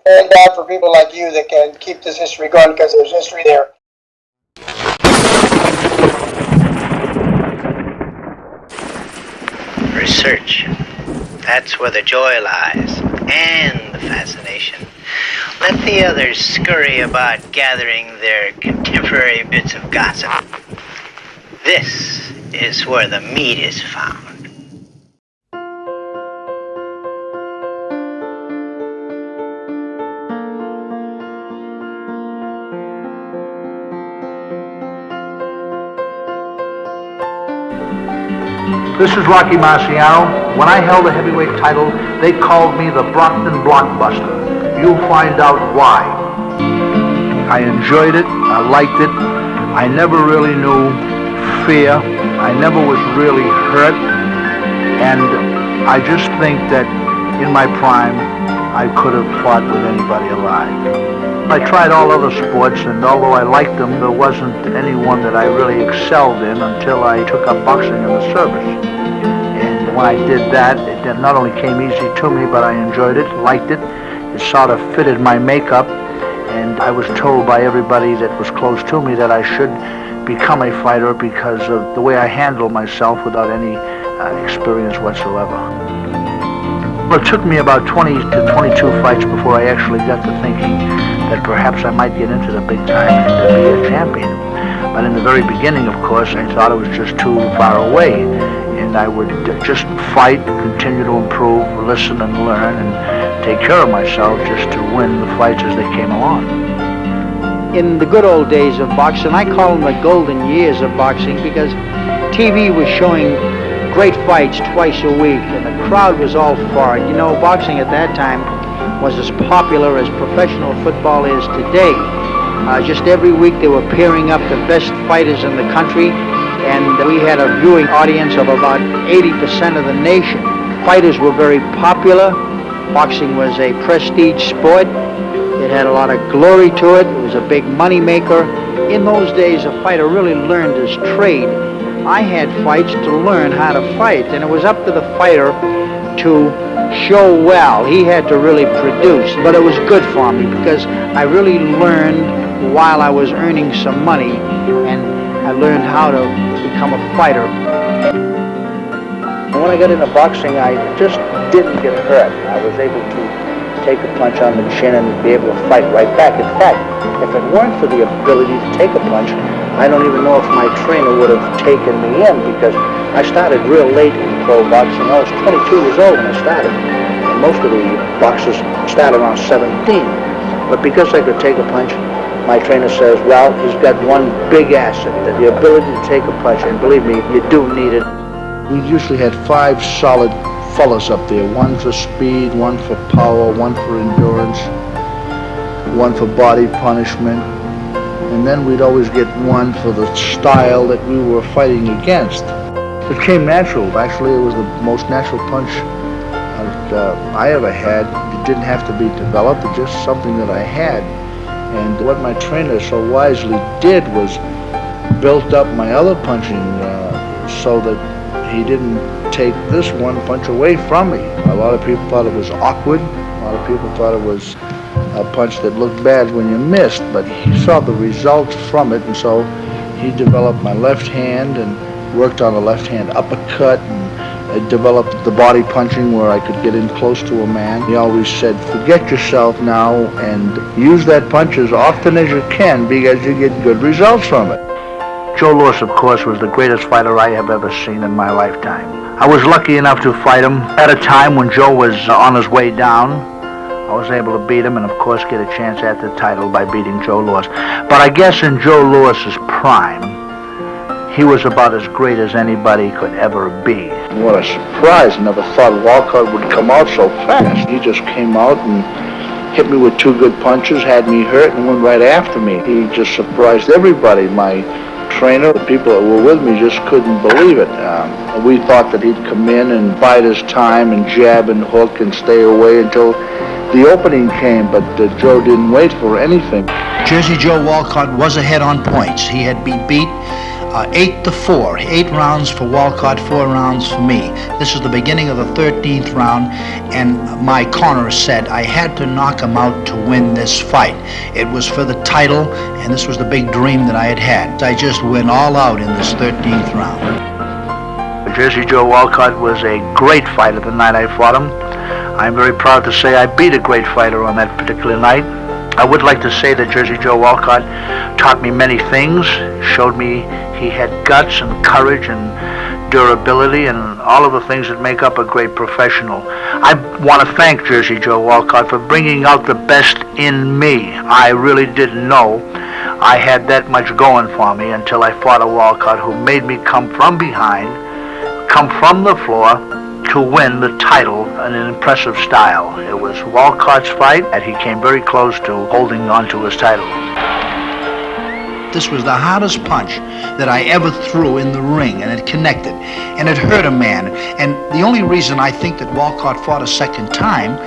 Thank God for people like you that can keep this history going, because there's history there. Research. That's where the joy lies, and the fascination. Let the others scurry about gathering their contemporary bits of gossip. This is where the meat is found. This is Rocky Marciano. When I held the heavyweight title, they called me the Brockton Blockbuster. You'll find out why. I enjoyed it. I liked it. I never really knew fear. I never was really hurt. And I just think that in my prime, I could have fought with anybody alive. I tried all other sports, and although I liked them, there wasn't any one that I really excelled in until I took up boxing in the service. And when I did that, it not only came easy to me, but I enjoyed it, liked it. It sort of fitted my makeup, and I was told by everybody that was close to me that I should become a fighter because of the way I handled myself without any experience whatsoever. Well, it took me about 20 to 22 fights before I actually got to thinking that perhaps I might get into the big time and to be a champion. But in the very beginning, of course, I thought it was just too far away. And I would just fight, continue to improve, listen and learn, and take care of myself just to win the fights as they came along. In the good old days of boxing, I call them the golden years of boxing because TV was showing great fights twice a week, and the crowd was all for it. You know, boxing at that time was as popular as professional football is today. Just every week they were pairing up the best fighters in the country, and we had a viewing audience of about 80% of the nation. Fighters were very popular. Boxing was a prestige sport. It had a lot of glory to it. It was a big money maker. In those days, a fighter really learned his trade. I had fights to learn how to fight, and it was up to the fighter to show well. He had to really produce, but it was good for me because I really learned while I was earning some money, and I learned how to become a fighter. When I got into boxing, I just didn't get hurt. I was able to take a punch on the chin and be able to fight right back. In fact, if it weren't for the ability to take a punch, I don't even know if my trainer would have taken me in, because I started real late in pro boxing. I was 22 years old when I started, and most of the boxers start around 17. But because I could take a punch, my trainer says, well, he's got one big asset, the ability to take a punch, and believe me, you do need it. We usually had 5 solid fellas up there, one for speed, one for power, one for endurance, one for body punishment, and then we'd always get one for the style that we were fighting against. It came natural. Actually, it was the most natural punch I ever had. It didn't have to be developed, it's just something that I had. And what my trainer so wisely did was built up my other punching so that he didn't take this one punch away from me. A lot of people thought it was awkward. A lot of people thought it was a punch that looked bad when you missed, but he saw the results from it, and so he developed my left hand and worked on a left hand uppercut, and developed the body punching where I could get in close to a man. He always said, forget yourself now and use that punch as often as you can because you get good results from it. Joe Louis, of course, was the greatest fighter I have ever seen in my lifetime. I was lucky enough to fight him at a time when Joe was on his way down. I was able to beat him and, of course, get a chance at the title by beating Joe Louis. But I guess in Joe Louis's prime, he was about as great as anybody could ever be. What a surprise. I never thought Walcott would come out so fast. He just came out and hit me with 2 good punches, had me hurt, and went right after me. He just surprised everybody. My trainer, the people that were with me just couldn't believe it. We thought that he'd come in and bide his time and jab and hook and stay away until the opening came, but Joe didn't wait for anything. Jersey Joe Walcott was ahead on points. He had been beat 8-4, 8 rounds for Walcott, 4 rounds for me. This is the beginning of the 13th round, and my corner said I had to knock him out to win this fight. It was for the title, and this was the big dream that I had had. I just went all out in this 13th round. Jersey Joe Walcott was a great fighter the night I fought him. I'm very proud to say I beat a great fighter on that particular night. I would like to say that Jersey Joe Walcott taught me many things, showed me he had guts and courage and durability and all of the things that make up a great professional. I want to thank Jersey Joe Walcott for bringing out the best in me. I really didn't know I had that much going for me until I fought a Walcott who made me come from behind, come from the floor, to win the title in an impressive style. It was Walcott's fight, and he came very close to holding on to his title. This was the hardest punch that I ever threw in the ring, and it connected, and it hurt a man. And the only reason I think that Walcott fought a second time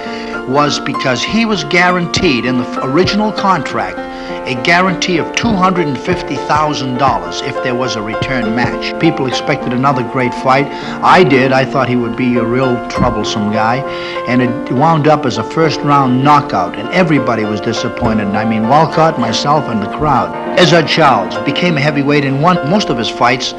was because he was guaranteed in the original contract a guarantee of $250,000 if there was a return match. People expected another great fight. I did. I thought he would be a real troublesome guy, and it wound up as a first-round knockout, and everybody was disappointed. I mean, Walcott, myself, and the crowd. Ezzard Charles became a heavyweight and won most of his fights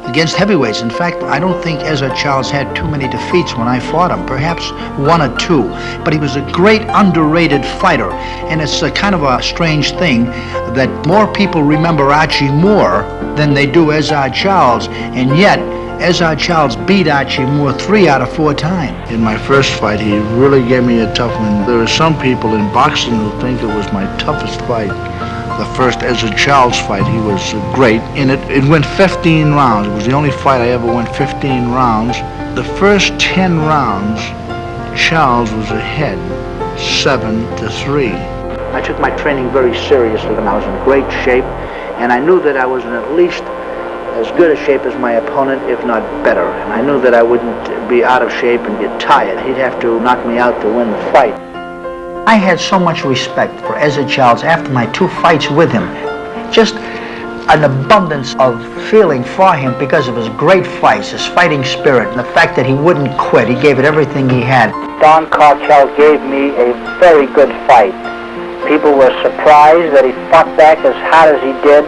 against heavyweights. In fact, I don't think Ezzard Charles had too many defeats when I fought him, perhaps 1 or 2. But he was a great underrated fighter, and it's a kind of a strange thing that more people remember Archie Moore than they do Ezzard Charles, and yet Ezzard Charles beat Archie Moore 3 out of 4 times. In my first fight, he really gave me a tough one. There are some people in boxing who think it was my toughest fight. The first Ezzard Charles fight, he was great. In it went 15 rounds. It was the only fight I ever went 15 rounds. The first 10 rounds, Charles was ahead, 7-3. I took my training very seriously, and I was in great shape, and I knew that I was in at least as good a shape as my opponent, if not better. And I knew that I wouldn't be out of shape and get tired. He'd have to knock me out to win the fight. I had so much respect for Ezzard Charles after my 2 fights with him. Just an abundance of feeling for him because of his great fights, his fighting spirit, and the fact that he wouldn't quit. He gave it everything he had. Don Cartel gave me a very good fight. People were surprised that he fought back as hard as he did.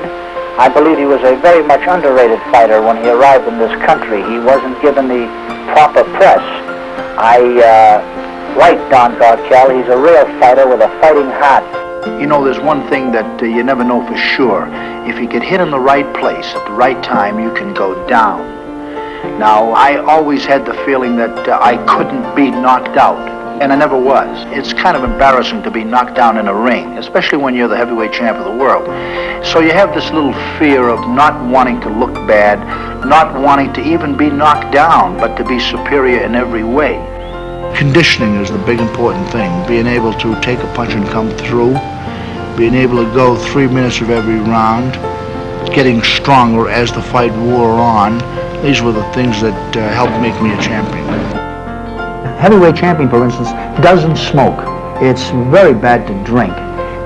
I believe he was a very much underrated fighter when he arrived in this country. He wasn't given the proper press. I like Don Cartel. He's a real fighter with a fighting heart. You know, there's one thing that you never know for sure. If you get hit in the right place at the right time, you can go down. Now, I always had the feeling that I couldn't be knocked out, and I never was. It's kind of embarrassing to be knocked down in a ring, especially when you're the heavyweight champ of the world. So you have this little fear of not wanting to look bad, not wanting to even be knocked down, but to be superior in every way. Conditioning is the big important thing. Being able to take a punch and come through, being able to go 3 minutes of every round, getting stronger as the fight wore on. These were the things that helped make me a champion. Heavyweight champion, for instance, doesn't smoke. It's very bad to drink.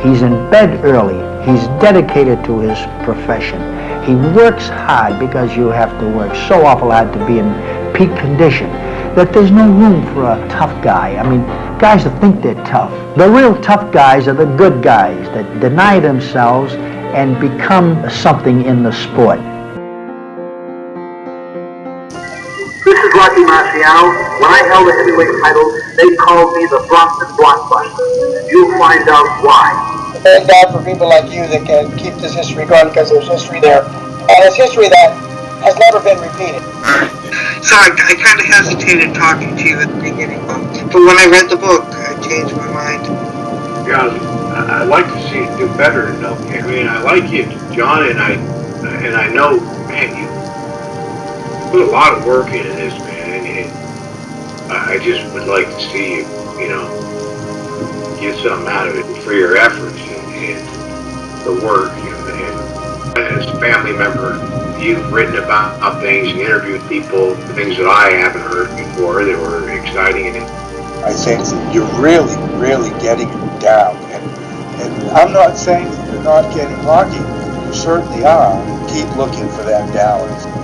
He's in bed early. He's dedicated to his profession. He works hard because you have to work so awful hard to be in peak condition that there's no room for a tough guy. I mean, guys that think they're tough. The real tough guys are the good guys that deny themselves and become something in the sport. This is Marciano. When I held the heavyweight title, they called me the Bronson Blockbuster. You'll find out why. Thank God for people like you that can keep this history going, because there's history there. And it's history that has never been repeated. So I kind of hesitated talking to you at the beginning, but when I read the book, I changed my mind. Yeah, I'd like to see it do better. I mean, I like you, John, and I know, man, you put a lot of work into this, man, and I just would like to see you know, get something out of it for your efforts and the work, you know, and as a family member, you've written about things and interviewed people, things that I haven't heard before that were exciting. And I say you're really, really getting it down. And I'm not saying that you're not getting lucky. certainly are. Keep looking for them dollars.